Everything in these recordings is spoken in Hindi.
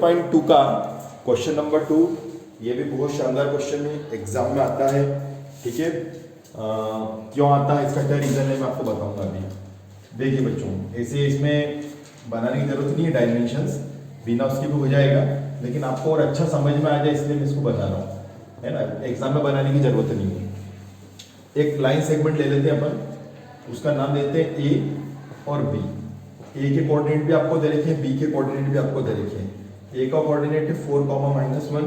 11.2 का क्वेश्चन नंबर 2, ये भी बहुत शानदार क्वेश्चन है, एग्जाम में आता है। ठीक है, क्यों आता है, इसका क्या रीजन है, मैं आपको बताऊंगा अभी। देखिए बच्चों, ऐसे इसमें बनाने की जरूरत नहीं है, डायमेंशंस बिना उसके भी हो जाएगा, लेकिन आपको और अच्छा समझ में आ जाए इसलिए मैं इसको बता रहा हूँ, है ना। एग्जाम में बनाने की जरूरत नहीं है। एक लाइन सेगमेंट ले लेते हैं अपन, उसका नाम देते हैं ए और बी। ए के कोऑर्डिनेट भी आपको दे रखे हैं, बी के कोऑर्डिनेट भी आपको दे रखे हैं। ए का कोऑर्डिनेट है 4, -1,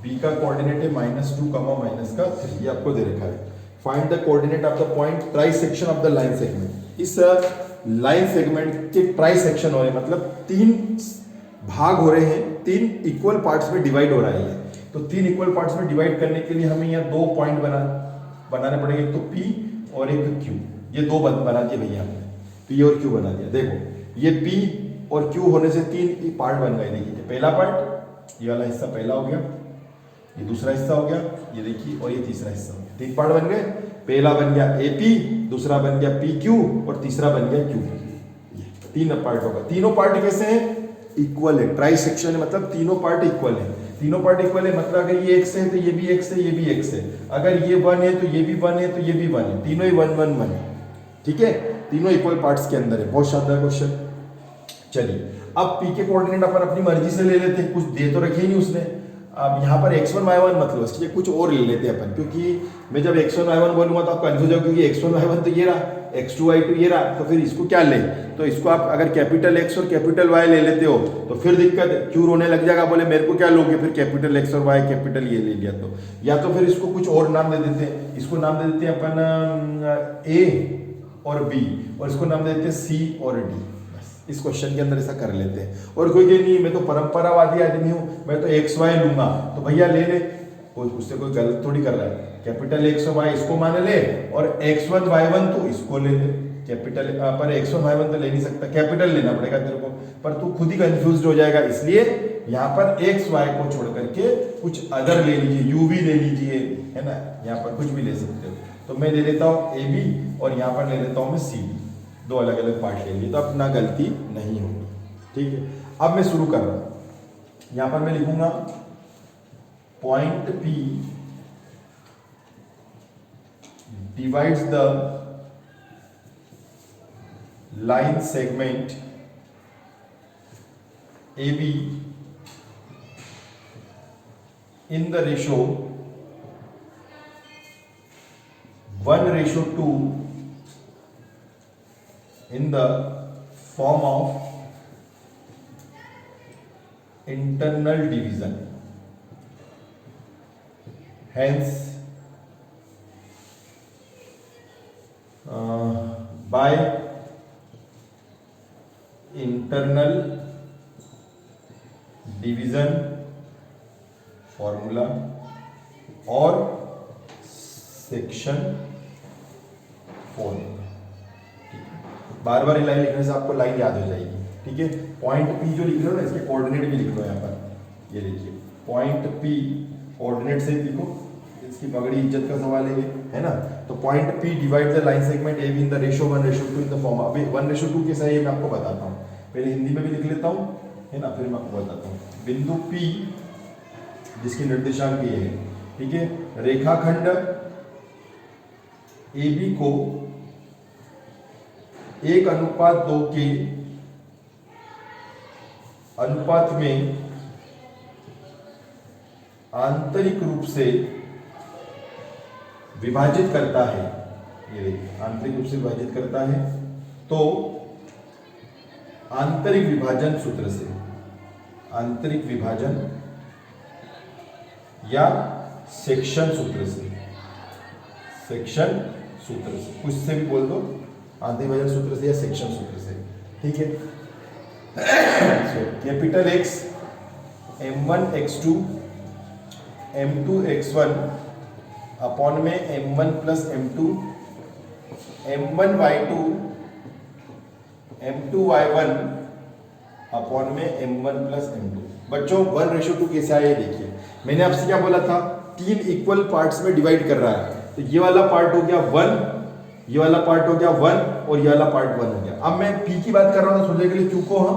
बी का कोऑर्डिनेट है -2, -3, ये आपको दे रखा है। Find the coordinate of the point try section of the line segment. इस लाइन सेगमेंट के ट्राई सेक्शन हो रहे हैं, मतलब 3 भाग हो रहे हैं, 3 इक्वल पार्ट्स में डिवाइड हो रहा है ये। तो 3 इक्वल पार्ट्स में डिवाइड करने के लिए हमें यहाँ 2 पॉइंट बनाने पड़ेंगे, एक तो P और एक Q। ये 2 बना दिए भैया हमने, P और Q बना दिया। देखो ये P और Q होने से 3 पार्ट बन गए। देखिए पहला पार्ट, ये वाला हिस्सा पहला हो गया, ये दूसरा हिस्सा हो गया, ये देखिए, और ये तीसरा हिस्सा हो गया। 3 पार्ट बन गए। पहला बन गया AP, दूसरा बन गया PQ और तीसरा बन गया QP। 3 पार्ट होगा। तीनों पार्ट कैसे हैं, इक्वल है। ट्राई सेक्शन है मतलब तीनों पार्ट इक्वल है। तीनों पार्ट इक्वल है मतलब अगर ये x है तो ये भी x है, ये भी x है। अगर ये 1 है तो ये भी 1 है, तो ये भी 1 है। तीनों ही 1 1 1 है। ठीक है, तीनों इक्वल पार्ट्स के अंदर है। बहुत शानदार क्वेश्चन। चलिए अब P के कोऑर्डिनेट अपन अपनी मर्जी से ले लेते हैं, कुछ दे तो रखे ही नहीं उसने। अब यहाँ पर x1 y1 मतलब इसके लिए कुछ और ले लेते हैं अपन, क्योंकि मैं जब x1 y1 बोलूंगा तो आप कंफ्यूज हो, क्योंकि x1 y1 तो ये रहा, x2 y2 ये रहा, तो फिर इसको क्या ले। तो इसको आप अगर कैपिटल X और कैपिटल Y ले लेते हो तो फिर दिक्कत है, क्यों रोने लग जाएगा, बोले मेरे को क्या लोगे, फिर कैपिटल X और Y कैपिटल ये ले लिया तो। या तो फिर इसको कुछ और नाम दे देते हैं, इसको नाम दे देते हैं अपन A और B, और इसको नाम दे देते हैं C और D। इस क्वेश्चन के अंदर ऐसा कर लेते हैं। और कोई ये नहीं, मैं तो परंपरावादी आदमी हूँ, मैं तो XY लूंगा, तो भैया ले ले, उससे कोई गलत थोड़ी कर रहा है। कैपिटल X और Y इसको मान ले, और X1 Y1 तो इसको ले ले। कैपिटल पर X1 Y1 तो ले नहीं सकता, कैपिटल लेना पड़ेगा तेरे को, पर तू खुद ही कंफ्यूज हो जाएगा। इसलिए यहाँ पर X Y को छोड़ करके कुछ अदर ले लीजिए, U भी ले लीजिए, है ना, यहाँ पर कुछ भी ले सकते हो। तो मैं ले लेता हूँ AB और यहाँ पर ले लेता हूँ मैं CD। 2 अलग अलग पार्ट ले लिए तो अब ना गलती नहीं होगी। ठीक है, अब मैं शुरू कर रहा हूं। यहां पर मैं लिखूंगा point P divides the line segment AB in the ratio 1:2 in the form of internal division. Hence, by internal division formula or section formula। Bar bar line लिखने से आपको लाइन याद हो जाएगी। ठीक है, पॉइंट P जो लिख रहे हो ना, इसके कोऑर्डिनेट भी लिख लो। यहाँ पर ये देखिए पॉइंट P कोऑर्डिनेट से लिखो, इसकी पगड़ी इज्जत का सवाल है ना। तो point P divide the line segment AB in the ratio 1:2 in the form. अभी 1:2 कैसा है ये मैं आपको बताता हूँ, पहले हिंदी में भी लिख लेता हूँ, है ना, फिर मैं आपको बताता हूँ। बिंदु P जिसकी निर्देशांक ये है, ठीक है, रेखाखंड AB को 1:2 के अनुपात में आंतरिक रूप से विभाजित करता है। ये देखिए आंतरिक रूप से विभाजित करता है, तो आंतरिक विभाजन सूत्र से, आंतरिक विभाजन या सेक्शन सूत्र से, सेक्शन सूत्र से, कुछ से भी बोल दो, आंतरिक विभाजन सूत्र से या सेक्शन सूत्र से। ठीक है, capital X M1 X2 M2 X1 upon में M1 plus M2 M1 Y2 M2 Y1 upon में M1 प्लस M2। बच्चों 1:2 कैसे आया देखिए, मैंने आपसे क्या बोला था, 3 इक्वल पार्ट्स में डिवाइड कर रहा है। तो ये वाला पार्ट हो गया 1, ये वाला पार्ट हो गया 1 और ये वाला पार्ट 1 हो गया। अब मैं P की बात कर रहा हूँ तो सोचने के लिए Q को हम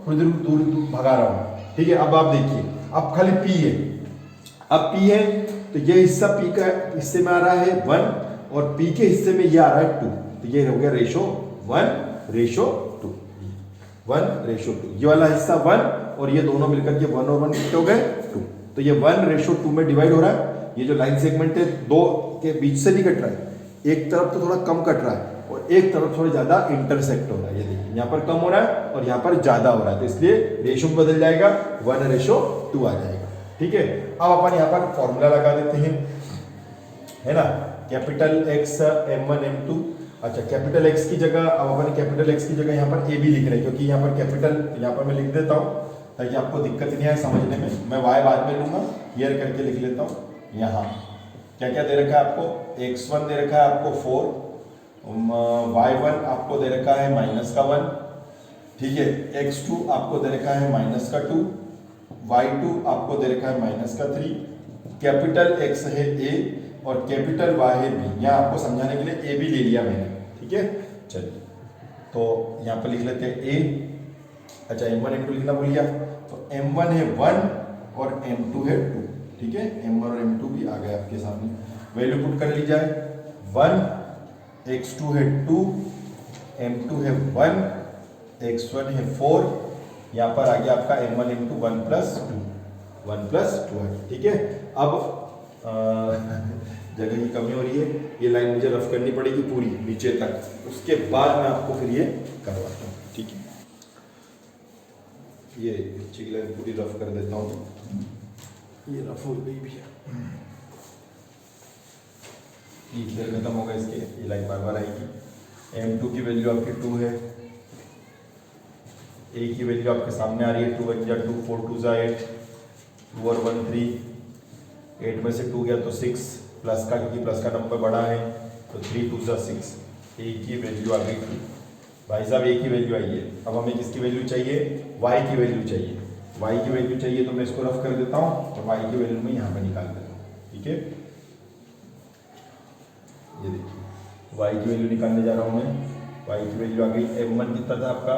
थोड़ी दूर भगा रहा हूँ। ठीक है, अब आप देखिए, अब खाली P है, अब P है तो ये हिस्सा P का हिस्से में आ रहा है 1 और P के हिस्से में ये आ रहा है 2, तो ये हो गया रेशो 1:2, 1:2, ये वाला हिस्सा 1 और ये दोनों मिलकर के 1 और 1 कितने हो गए 2, तो ये 1:2 में डिवाइड हो रहा है। ये जो लाइन सेगमेंट है दो के बीच से नहीं कट रहा है, एक तरफ तो थोड़ा कम कट रहा है और एक तरफ थोड़ा ज्यादा इंटरसेक्ट हो रहा है। ये देखिए यहाँ पर कम हो रहा है और यहाँ पर ज्यादा हो रहा है, तो इसलिए रेशो बदल जाएगा, 1:2 आ जाएगा। ठीक है, अब अपन यहाँ पर फॉर्मूला लगा देते हैं, है ना, कैपिटल X M1 M2। अच्छा, कैपिटल X की जगह अब अपन कैपिटल X की जगह यहाँ पर AB लिख रहे हैं, क्योंकि यहाँ पर कैपिटल, यहाँ पर मैं लिख देता हूँ ताकि आपको दिक्कत नहीं आए समझने में। मैं Y बाद में लूंगा, क्लियर करके लिख लेता हूँ। यहाँ क्या क्या दे रखा है आपको, X1 दे रखा है आपको 4, Y1 आपको दे रखा है -1, ठीक है, X2 आपको दे रखा है -2, Y2 आपको दे रखा है -3, कैपिटल X है A और कैपिटल Y है B। यहाँ आपको समझाने के लिए A भी ले लिया मैंने, ठीक है। चलिए, तो यहाँ पर लिख लेते हैं A। अच्छा, M1 M2 लिखना भूल गया, तो M1 है 1 और M2 है 2, ठीक है, M1 और M2 भी आ गए आपके सामने। वैल्यू पुट कर ली जाए, 1, X2 है 2, M2 है 1, X1 है 4, यहाँ पर आ गया आपका M1 M2 1+2 है, ठीक है। अब जगह की कमी हो रही है, ये लाइन मुझे रफ करनी पड़ेगी पूरी नीचे तक, उसके बाद मैं आपको फिर ये करवाता हूँ, ठीक है। ये नीचे की लाइन पूरी रफ कर देता हूँ, ये रफ हो गई भी है, ये खत्म होगा इसके, ये लाइन बार बार आएगी। M2 की वैल्यू आपकी 2 है, A की वैल्यू आपके सामने आ रही है, 2 1 जा 2, 4 2 जा 8, 2 और 1 3, 8 में से 2 गया तो 6, प्लस का, क्योंकि प्लस का नंबर बड़ा है तो 3 2 जा 6, A की वैल्यू आ गई 2। भाई साहब A की वैल्यू आई है, अब हमें किसकी वैल्यू चाहिए, Y की वैल्यू चाहिए। Y की वैल्यू चाहिए तो मैं इसको रफ कर देता हूँ और Y की वैल्यू मैं यहाँ पर निकाल देता हूँ, ठीक है। ये देखिए, Y की वैल्यू निकालने जा रहा हूँ मैं। Y की वैल्यू आ गई, M1 कितना था आपका,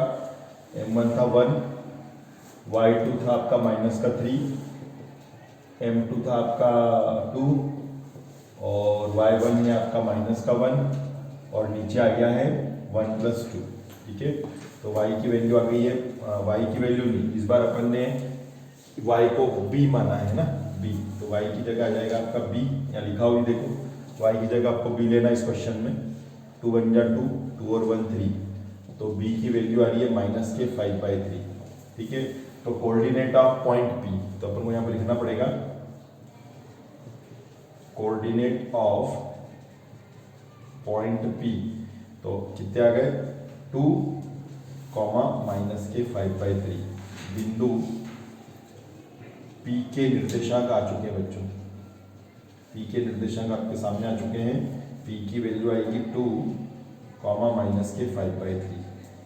M1 था 1, Y2 था आपका -3, M2 था आपका 2 और Y1 है आपका -1 और नीचे आ गया है 1+2, ठीक है। तो Y की वैल्यू आ गई है, Y की वैल्यू नहीं, इस बार अपन ने Y को B माना है ना, B, तो Y की जगह आ जाएगा आपका B, यहाँ लिखा हुआ देखो, Y की जगह आपको B लेना इस क्वेश्चन में, 2 1 जा 2, 2 और 1 3, तो B की वैल्यू आ रही है -5/3, ठीक है। तो कोऑर्डिनेट ऑफ पॉइंट P, तो अपन को यहाँ पर लिखना पड़ेगा कोऑर्डिनेट ऑफ पॉइंट P, तो कितने आ गए 2, -5/3, बिंदु P के निर्देशांक आ चुके हैं बच्चों, P के निर्देशांक आपके सामने आ चुके हैं। P की वैल्यू आएगी 2, -5/3,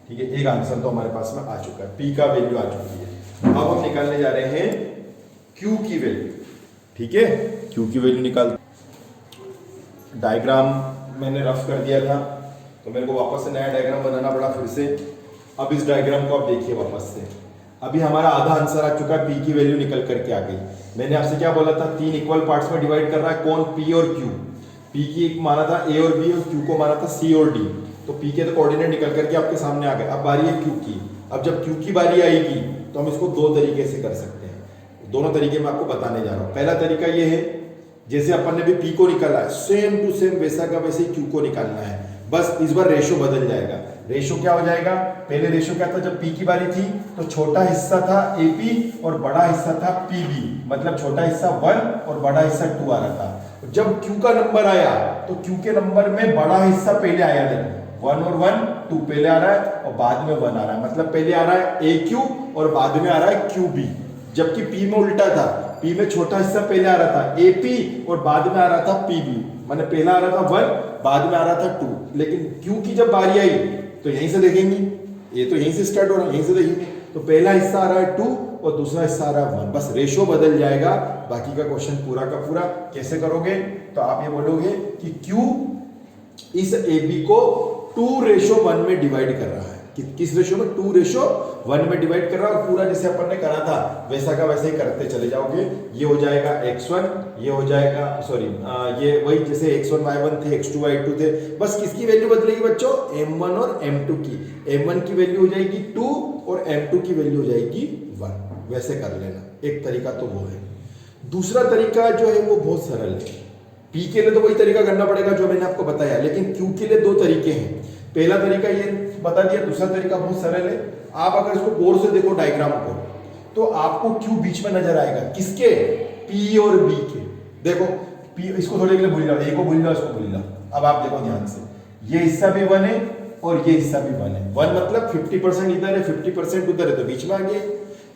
ठीक है। एक आंसर तो हमारे पास में आ चुका है, P का वैल्यू आ चुकी है। अब हम निकालने जा रहे हैं Q की वैल्यू, ठीक है। Q की वैल्यू निकाल, डायग्राम मैंने रफ कर दिया था तो मेरे को वापस से नया डायग्राम बनाना पड़ा फिर से। अब इस डायग्राम को आप देखिए वापस से, अभी हमारा आधा आंसर आ चुका है, P की वैल्यू निकल करके आ गई। मैंने आपसे क्या बोला था, 3 इक्वल पार्ट्स में डिवाइड कर रहा है कौन, P और Q। P की एक माना था A और B और Q को माना था C और D, तो P के तो कोऑर्डिनेट निकल करके आपके सामने आ गए। अब बारी है Q की। अब जब Q की बारी आएगी तो हम इसको दो तरीके से कर सकते हैं, दोनों तरीके मैं आपको बताने जा रहा हूँ। पहला तरीका ये है, जैसे अपन ने भी P को निकाला है, सेम टू सेम वैसा का वैसे ही Q को निकालना है, बस इस बार रेशो बदल जाएगा। रेशो क्या हो जाएगा, पहले रेशो क्या था, जब P की बारी थी तो छोटा हिस्सा था AP और बड़ा हिस्सा था PB, मतलब छोटा हिस्सा 1 और बड़ा हिस्सा 2 आ रहा था। जब Q का नंबर आया तो Q के नंबर में बड़ा हिस्सा पहले आया, देखो 1 और 1 2 पहले आ रहा है और बाद में 1 आ रहा है, मतलब पहले आ रहा है AQ और बाद में आ रहा है QB। जबकि P में उल्टा था, P में छोटा हिस्सा पहले आ रहा था AP और बाद में आ रहा था PB, माने पहला आ रहा था 1 बाद में आ रहा था 2। लेकिन Q की जब बारी आई तो यहीं से देखेंगे, ये तो यहीं से स्टार्ट हो रहा है, यहीं से देखेंगे तो पहला हिस्सा आ रहा है 2 और दूसरा हिस्सा आ रहा है 1, बस रेशो बदल जाएगा। बाकी का क्वेश्चन पूरा का पूरा कैसे करोगे, तो आप ये बोलोगे कि Q इस AB को 2:1 में डिवाइड कर रहा है, किस रेशो में, 2:1 में डिवाइड कर रहा हूं, पूरा जैसे अपन ने करा था वैसा का वैसे ही करते चले जाओगे। ये हो जाएगा x1, ये हो जाएगा सॉरी ये वही जैसे x1 y1 थे, x2 y2 थे, बस किसकी वैल्यू बदलेगी बच्चों, m1 और m2 की। m1 की वैल्यू हो जाएगी 2 और m2 की वैल्यू हो जाएगी 1, वैसे कर लेना। एक तरीका तो वो है। दूसरा तरीका जो है वो बहुत सरल है। P के लिए तो वही तरीका करना पड़ेगा जो मैंने आपको बताया, लेकिन Q के लिए दो तरीके हैं। पहला तरीका ये बता दिया, दूसरा तरीका बहुत सरल है। आप अगर इसको गौर से देखो डायग्राम को, तो आपको Q बीच में नजर आएगा, किसके, P और B के। देखो P, इसको थोड़ी के लिए भूल जाओ, A को भूल जाओ, इसको भूल जाओ। अब आप देखो ध्यान से, ये हिस्सा भी 1 है और ये हिस्सा भी 1 है। 1 मतलब 50% इधर है, 50% उधर है, तो बीच में आ गया।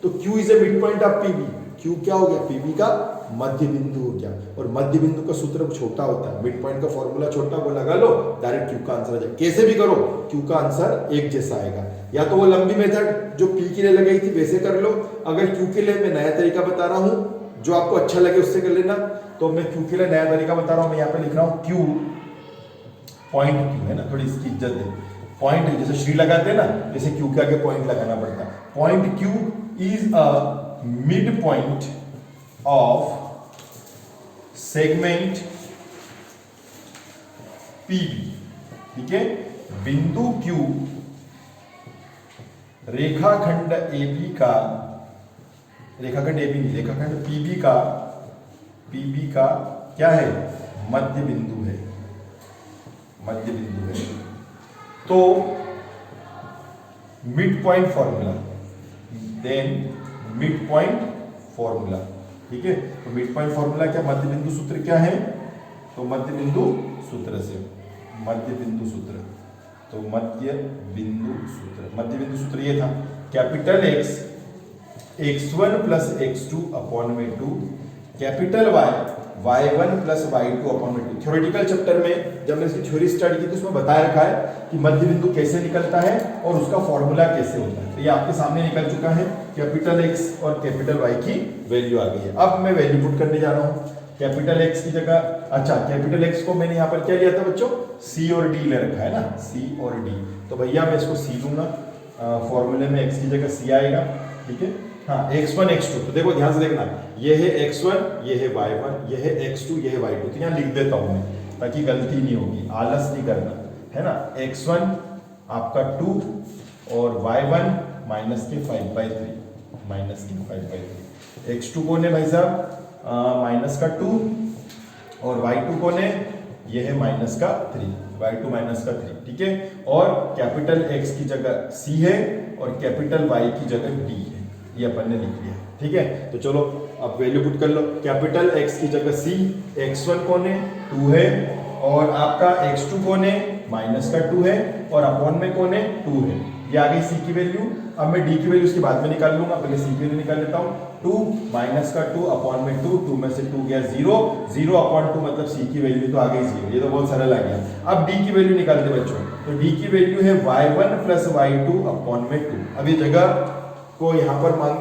तो Q is a mid point of PB। Q क्या हो गया, PB का मध्य बिंदु हो गया। और मध्य बिंदु का सूत्र छोटा होता है, मिड पॉइंट का फॉर्मूला छोटा, वो लगा लो, डायरेक्ट Q का आंसर आ जाए। कैसे भी करो Q का आंसर एक जैसा आएगा। या तो वो लंबी मेथड जो P के लिए लगाई थी वैसे कर लो, अगर Q के लिए मैं नया तरीका बता रहा हूं जो आपको अच्छा लगे उससे कर लेना। तो मैं Q के लिए नया तरीका बता रहा हूं, मैं यहाँ पे लिख रहा हूं Q पॉइंट Q है ना, थोड़ी इसकी इज्जत है। पॉइंट जैसे श्री लगाते हैं ना, जैसे Q के आगे पॉइंट लगाना पड़ता है। Point Q is a mid point of segment PB। ठीक है, बिंदु Q रेखाखंड AB का, रेखाखंड AB नहीं, रेखाखंड PB का क्या है, मध्य बिंदु है, मध्य बिंदु है। तो mid point formula, then mid point formula. ठीक है, तो मिड पॉइंट फॉर्मूला क्या, मध्य बिंदु सूत्र क्या है, तो मध्य बिंदु सूत्र से, मध्य बिंदु सूत्र, तो मध्य बिंदु सूत्र, मध्य बिंदु सूत्र ये था, capital X x1 plus x2 upon में 2, capital Y y1 plus y2 upon में 2। थ्योरेटिकल चैप्टर में जब मैंने इसकी थ्योरी स्टार्ट की तो उसमें बताया रखा है कि मध्य बिंदु कैसे निकलता है और उसका फॉर्मूला कैसे होता है। तो ये आपके सामने निकल चुका है, कैपिटल X और कैपिटल Y की वैल्यू आ गई है। अब मैं वैल्यू पुट करने जा रहा हूँ कैपिटल X की जगह। अच्छा, कैपिटल X को मैंने यहाँ पर क्या लिया था बच्चों, C और D ले रखा है ना, C और D। तो भैया मैं इसको C लूंगा, फॉर्मूले में X की जगह C आएगा। ठीक है, हाँ, x1 x2, तो देखो ध्यान से देखना, ये है x1, ये है y1, ये है x2, ये है y2। तो यहाँ लिख देता हूँ मैं ताकि गलती नहीं होगी, आलस नहीं करना है ना। x1 आपका 2 और y1 माइनस के 5/3, माइनस के 5/3। x2 कौन है भाई साहब, माइनस का 2 और y2 कौन है, ये है माइनस का 3, y2 माइनस का 3। ठीक है, और कैपिटल X की जगह C है और कैपिटल Y की जगह D है, ये अपन ने लिख लिया। ठीक है, तो चलो अब वैल्यू पुट कर लो। कैपिटल X की जगह C, x1 कौन है, 2 है, और आपका x2 कौन है, माइनस का 2 है, और अपॉन में कौन है, 2 है। ये आ गई C की वैल्यू। अब मैं D की वैल्यू उसके बाद में निकाल लूंगा, पहले C की वैल्यू निकाल लेता हूँ। 2 माइनस का 2 अपॉन में 2, 2 में से 2 गया 0, 0 अपॉन 2 मतलब C की वैल्यू तो आ गई 0। ये तो बहुत सरल आ गया। अब D की वैल्यू निकालते बच्चों, तो D की वैल्यू है y1 प्लस y2 अपॉन में 2। अब ये जगह को यहाँ पर मान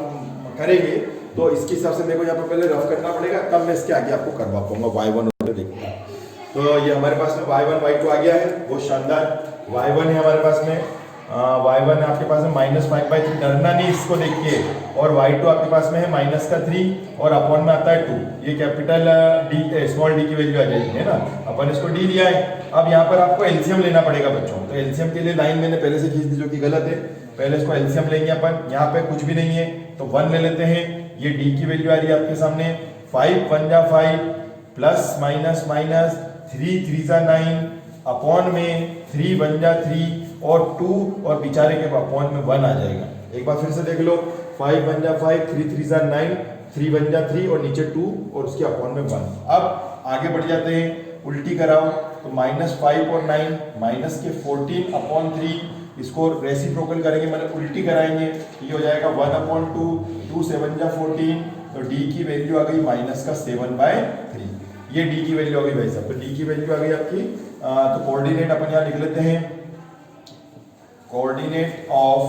करेंगे तो इसके हिसाब से मेरे को यहाँ पर पहले रफ करना पड़ेगा, तब मैं इसके आगे आपको करवा पाऊंगा y1 और देखूंगा। तो ये हमारे पास में y1 y2 आ गया है, बहुत शानदार। y1 है हमारे पास में, y1 है आपके पास में माइनस 5/3, डरना नहीं इसको देख के, और y2 आपके पास में है माइनस का 3 और अपॉन में आता है 2। ये कैपिटल D, स्मॉल d की वैल्यू आ जाएगी है ना, अपन इसको d लिया है। अब यहाँ पर आपको एलसीएम लेना पड़ेगा बच्चों, तो एलसीएम के लिए लाइन मैंने पहले से खींच दी जो कि गलत है। पहले इसको एलसीएम लेंगे अपन, यहाँ पे कुछ भी नहीं है तो 1 ले लेते हैं। ये d की वैल्यू आ रही है आपके सामने, 5 1 जा 5 प्लस माइनस माइनस 3 3 जा 9 अपॉन में 3 1 जा 3 और 2 और बेचारे के अपॉन में 1 आ जाएगा। एक बार फिर से देख लो, 5 1 जा 5, 3 3 जा 9, 3 1 जा 3 और नीचे 2 और उसके अपॉन में 1। अब आगे बढ़ जाते हैं, उल्टी कराओ तो माइनस 5 और 9 माइनस के 14 अपॉन 3, इसको रेसिप्रोकल करेंगे मतलब उल्टी कराएंगे, ये हो जाएगा 1/2, 2 7 जा 14, तो d की वैल्यू आ गई माइनस का 7/3। ये d की वैल्यू आ गई भाई साहब, तो d की वैल्यू आ गई आपकी। तो कोऑर्डिनेट अपन यहाँ लिख लेते हैं, coordinate of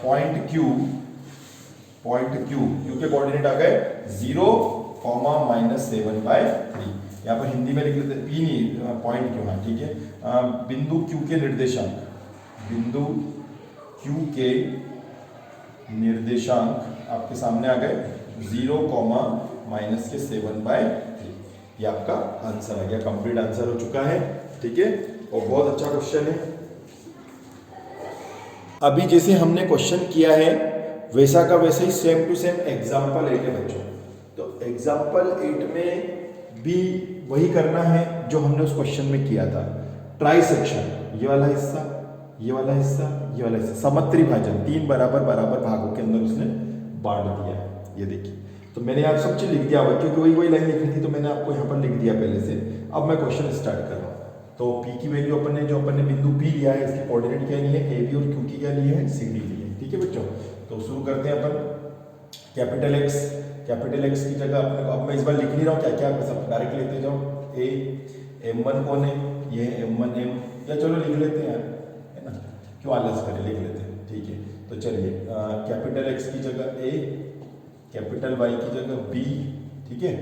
point Q, point Q के कोऑर्डिनेट आ गए 0, -7/3। यहाँ पर हिंदी में लिख लेते हैं, P नहीं, पॉइंट Q। हाँ ठीक है, बिंदु Q के निर्देशांक, बिंदु Q के निर्देशांक आपके सामने आ गए 0, -7/3। ये आपका आंसर आ गया, कंप्लीट आंसर हो चुका है। ठीक है, और बहुत अच्छा क्वेश्चन है। अभी जैसे हमने क्वेश्चन किया है वैसा का वैसे ही सेम टू सेम एग्जाम्पल 8 है बच्चों। तो एग्जाम्पल 8 में भी वही करना है जो हमने उस क्वेश्चन में किया था। ट्राई सेक्शन, ये वाला हिस्सा, ये वाला हिस्सा, ये वाला हिस्सा, समत्रि भाजन, 3 बराबर बराबर भागों के अंदर उसने बांट दिया है। ये देखिए, तो मैंने यहाँ सब चीज लिख दिया हुआ क्योंकि वही लाइन लिखनी थी, तो मैंने आपको यहाँ पर लिख दिया पहले से। अब मैं क्वेश्चन स्टार्ट कर रहा हूँ। तो P की वैल्यू अपन ने बिंदु P लिया है, इसके कोऑर्डिनेट क्या लिए है, AB और Q की क्या लिए है, CD लिए है। ठीक है बच्चों, तो शुरू करते हैं अपन। कैपिटल X की जगह अपने, अब मैं इस बार लिख नहीं रहा हूँ क्या क्या, बस आप डायरेक्ट लेते जाओ। M1 कौन है, ये है M1M, या चलो लिख लेते हैं यार, है ना, क्यों आलस करें, लिख लेते हैं। ठीक है, तो चलिए कैपिटल X की जगह A, कैपिटल Y की जगह B, ठीक है,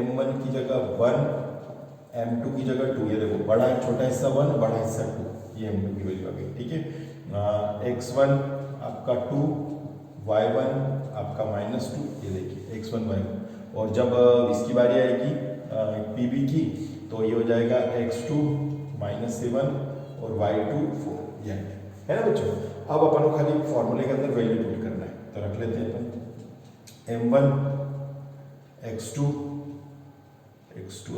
M1 की जगह 1, M2 की जगह 2। ये देखो, बड़ा छोटा हिस्सा 1, बड़ा हिस्सा 2, ये M2 की वैल्यू आ गई। ठीक है, X1 आपका 2, Y1 आपका -2, ये देखिए X1 Y1। और जब इसकी बारी आएगी PB की, तो ये हो जाएगा X2 -7 और Y2 4, ये है ना बच्चों। अब अपन को खाली फॉर्मूले के अंदर वैल्यू पुट करना है, तो रख लेते हैं अपन M1 X2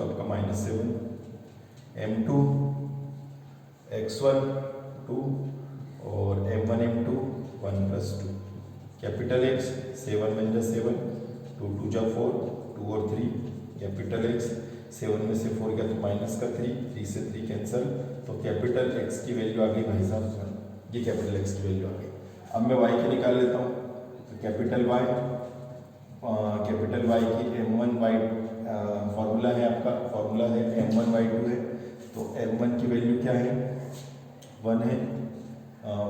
आपका -7, M2 X1 2 और M1 M2 1 + 2। कैपिटल X 7 बन जा 7, 2 2 जा 4, 2 और 3। कैपिटल X 7 में से 4 गया तो -3, 3 से 3 कैंसिल, तो कैपिटल X की वैल्यू आ गई भाई साहब 1। ये कैपिटल X की वैल्यू आ गई। अब मैं Y की निकाल लेता हूँ, तो कैपिटल Y की M1 Y फॉर्मूला है आपका, फॉर्मूला है M1 Y2 है, तो M1 की वैल्यू क्या है, 1 है,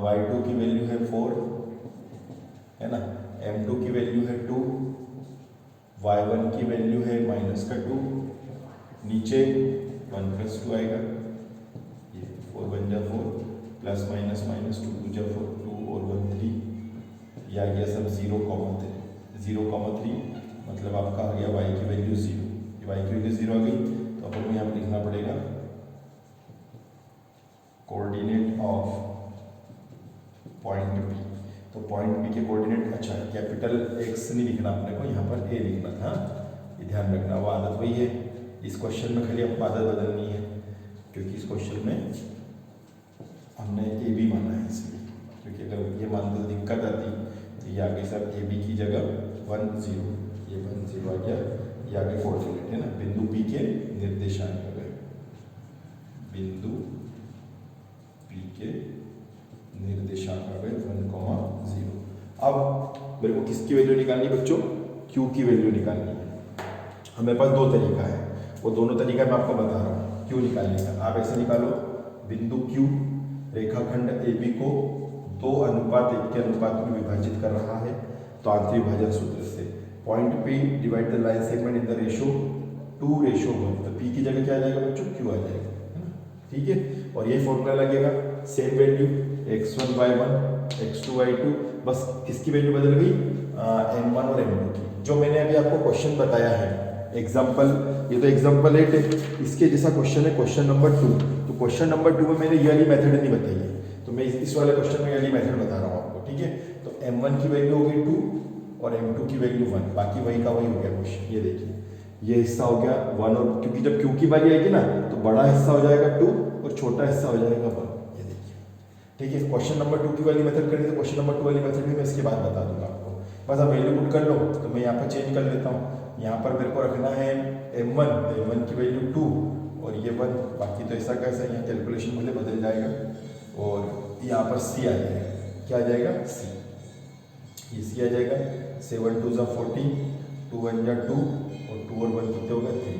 Y2 की वैल्यू है 4, है ना, M2 की वैल्यू है 2, Y1 की वैल्यू है -2, नीचे 1 + 2 आएगा, ये 4 बन जा 4, प्लस माइनस -2 2 जा 4, 2 और 1 3, ये आ गया सब 0,3, मतलब आपका आ गया Y की वैल्यू 0। Y की वैल्यू 0 आ गई, तो अपन को यहाँ पर लिखना पड़ेगा कोऑर्डिनेट ऑफ पॉइंट P। तो पॉइंट P के कोऑर्डिनेट, अच्छा कैपिटल X नहीं लिखना अपने को, यहाँ पर A लिखना था, ये ध्यान रखना। वो आदत वही है, इस क्वेश्चन में खाली आपको आदत बदलनी है, क्योंकि इस क्वेश्चन में हमने AB माना है इसलिए, क्योंकि अगर ये मान दो दिक्कत आती, तो ये आगे सब AB की जगह 1 0, ये 1 0 आ गया, ये आगे कोऑर्डिनेट है ना, बिंदु P के निर्देशांक आ गए, बिंदु P के निर्देशांक आ गए 1, 0। अब मेरे को किसकी वैल्यू निकालनी बच्चों, Q की वैल्यू निकालनी है। हमारे पास 2 तरीका है, वो दोनों तरीका मैं आपको बता रहा हूँ Q निकालने का। आप ऐसे निकालो, बिंदु Q रेखाखंड AB को 2:1 के अनुपात में विभाजित कर रहा है, तो आंतरिक विभाजन सूत्र से point P divide the line segment in the ratio 2:1, तो P की जगह क्या आ जाएगा बच्चों, Q आ जाएगा, है ना। ठीक है, और यही फॉर्मूला लगेगा, same value X1 Y1 X2 Y2, बस किसकी वैल्यू बदल गई, M1 और M2 की। जो मैंने अभी आपको क्वेश्चन बताया है एग्जाम्पल, ये तो एग्जाम्पल 8 है, इसके जैसा क्वेश्चन है क्वेश्चन नंबर 2। तो क्वेश्चन नंबर 2 में मैंने ये वाली मेथड नहीं बताई है, तो मैं इस वाले क्वेश्चन में ये वाली मेथड बता रहा हूँ आपको। ठीक है, तो M1 की वैल्यू हो गई 2 और M2 की वैल्यू 1, बाकी वही का वही हो गया क्वेश्चन। ये देखिए, ये हिस्सा हो गया 1, और क्योंकि जब Q की बारी आएगी ना, तो बड़ा हिस्सा हो जाएगा 2 और छोटा हिस्सा हो जाएगा 1। ये देखिए, ठीक है। क्वेश्चन नंबर 2 की वाली मेथड करनी, तो क्वेश्चन नंबर 2 वाली मेथड भी मैं इसके बाद बता दूंगा आपको। बस आप वैल्यू पुट कर लो, तो मैं यहाँ पर चेंज कर लेता हूँ। यहाँ पर मेरे को रखना है M1, तो M1 की वैल्यू 2 और ये 1, बाकी तो ऐसा कैसा, यहाँ कैलकुलेशन भले बदल जाएगा, और यहाँ पर C आ जाएगा। क्या आ जाएगा, C, ये C आ जाएगा। 7 2 = 14, 2 1 = 2 और 2 और 1 कितने हो गए, 3।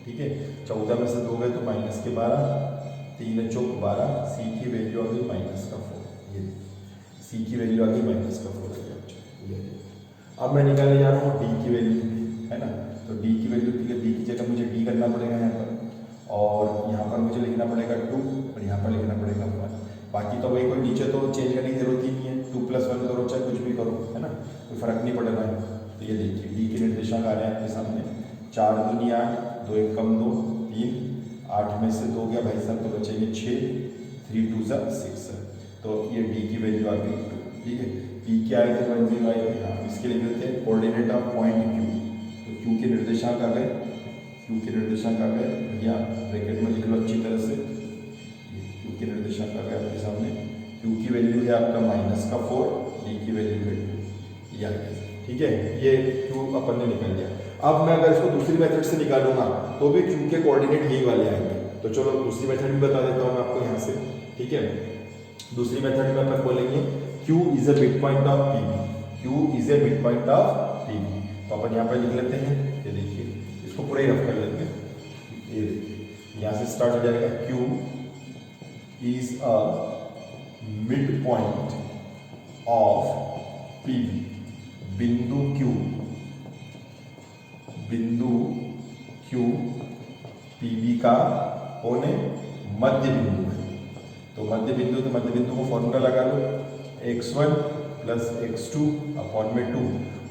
ठीक है, 14 में से 2 गए तो -12, 3 चौक 12, C की वैल्यू आ गई -4। ये C की वैल्यू आ गई -4 आ गया। ये अब मैं निकालने जा रहा हूँ D की वैल्यू, है ना। तो D की वैल्यू, ठीक है, D की जगह मुझे D करना पड़ेगा यहाँ पर, और यहाँ पर मुझे लिखना पड़ेगा 2 और यहाँ पर लिखना पड़ेगा 1। बाकी तो वही, कोई नीचे तो चेंज करने की जरूरत ही नहीं है, 2 + 1 करो चाहे कुछ भी करो, है ना, कोई फर्क नहीं पड़ रहा है। तो ये देखिए डी के निर्देशांक आ रहे हैं आपके सामने, 4 दूनी 8, 2 1 कम 2 3, 8 में से 2 गया भाई साहब तो बचेंगे 6, 3 2 6। तो ये डी की वैल्यू आ गई 2, ठीक है। पी क्या आएगा 10 आएगा, हाँ इसके लिए देते हैं कोऑर्डिनेट ऑफ पॉइंट क्यू, तो क्यू के निर्देशांक आ गए, क्यू के निर्देशांक आ गए, या ब्रैकेट में लिख लो अच्छी तरह से, क्यू के निर्देशांक आ गए आपके सामने। क्यू की वैल्यू है आपका -4, डी की वैल्यू है 2, ये आ गया, ठीक है। ये क्यू अपन ने निकाल लिया। अब मैं अगर इसको दूसरी मेथड से निकालूंगा तो भी क्यू के कोऑर्डिनेट यही वाले आएंगे। तो चलो दूसरी मेथड भी बता देता हूँ मैं आपको यहाँ से, ठीक है। दूसरी मेथड में अपन बोलेंगे Q is a mid point of PB, Q is a mid point of PB। तो अपन यहाँ पर लिख लेते हैं, ये देखिए इसको पूरा ही रफ कर लेते हैं, ये देखिए यहाँ से स्टार्ट हो जाएगा, Q is a mid point of PB, बिंदु Q PB का कौन है, मध्य बिंदु है। तो मध्य बिंदु को फॉर्मूला लगा लो, x1 + x2 अपॉन में 2,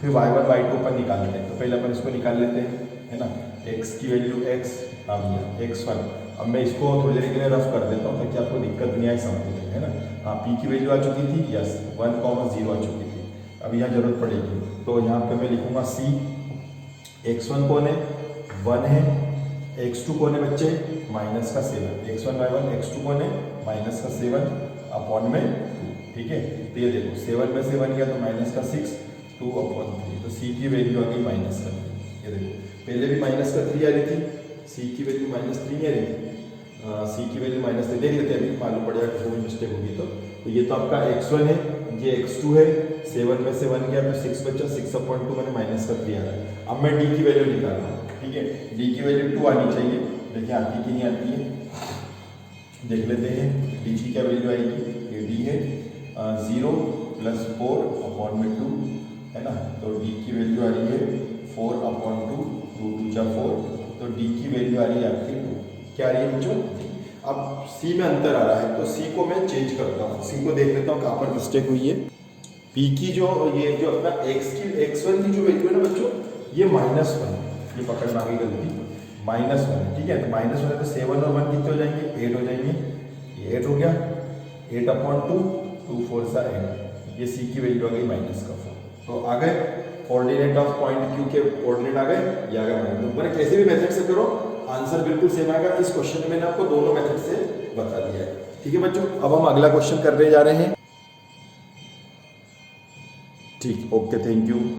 फिर y1 y2 अपन निकालते हैं। तो पहले अपन इसको निकाल लेते हैं, है ना, x की वैल्यू x आ गया, x1। अब मैं इसको थोड़ी देर के लिए रफ कर देता हूँ ताकि आपको दिक्कत नहीं आए समझने में, है ना। हाँ, p की वैल्यू आ चुकी थी, यस 1,0 आ चुकी थी, अब यहाँ जरूरत पड़ेगी। तो यहाँ पे मैं लिखूंगा c, x1 कौन है 1 है, x2 कौन है बच्चे -7, x1 y1, x2 कौन है -7 अपॉन में 2, ठीक है। तो ये देखो 7 में से 1 गया तो -6, 2/3, तो c की वैल्यू आ गई -3। ये देखो पहले भी -3 आ रही थी, c की वैल्यू -3 नहीं आ रही थी, c की वैल्यू -3 देख लेते हैं, अभी मालूम पड़ जाएगा कोई मिस्टेक होगी तो ये तो आपका x1 है, ये x2 है, 7 में से 1 गया तो 6 बचा, 6/2 मैंने -3 आ रहा है। अब मैं d की वैल्यू निकाल रहा हूँ, ठीक है। d की वैल्यू 2 आनी चाहिए, देखिए आती कि नहीं आती है, देख लेते हैं। d की क्या वैल्यू आएगी, ये d है 0 + 4 अपॉन में 2, है ना। तो d की वैल्यू आ रही है 4/2, 2 2 जा 4, तो d की वैल्यू आ रही है आपकी 2, क्या आ रही है बच्चों। अब c में अंतर आ रहा है तो c को मैं चेंज करता हूँ, c को देख लेता हूँ कहाँ पर मिस्टेक हुई है। p की जो ये जो अपना x1 की जो वैल्यू है ना बच्चों, ये -1, ये पकड़ना आ गई गलती, -1, ठीक है। तो -1 है तो 7 और 1 कितने हो जाएंगे, 8 हो जाएंगे, ये 8 हो गया, 8/2, 2 4 सा 8, ये c की वैल्यू आ गई -4। तो आ गए कोऑर्डिनेट ऑफ पॉइंट Q के कोऑर्डिनेट आ गए, ये आ गए। मैंने कैसे भी मेथड से करो आंसर बिल्कुल सेम आएगा। इस क्वेश्चन में मैंने आपको दोनों मेथड से बता दिया है, ठीक है बच्चों। अब हम अगला क्वेश्चन करने जा रहे हैं, ठीक, ओके, थैंक यू।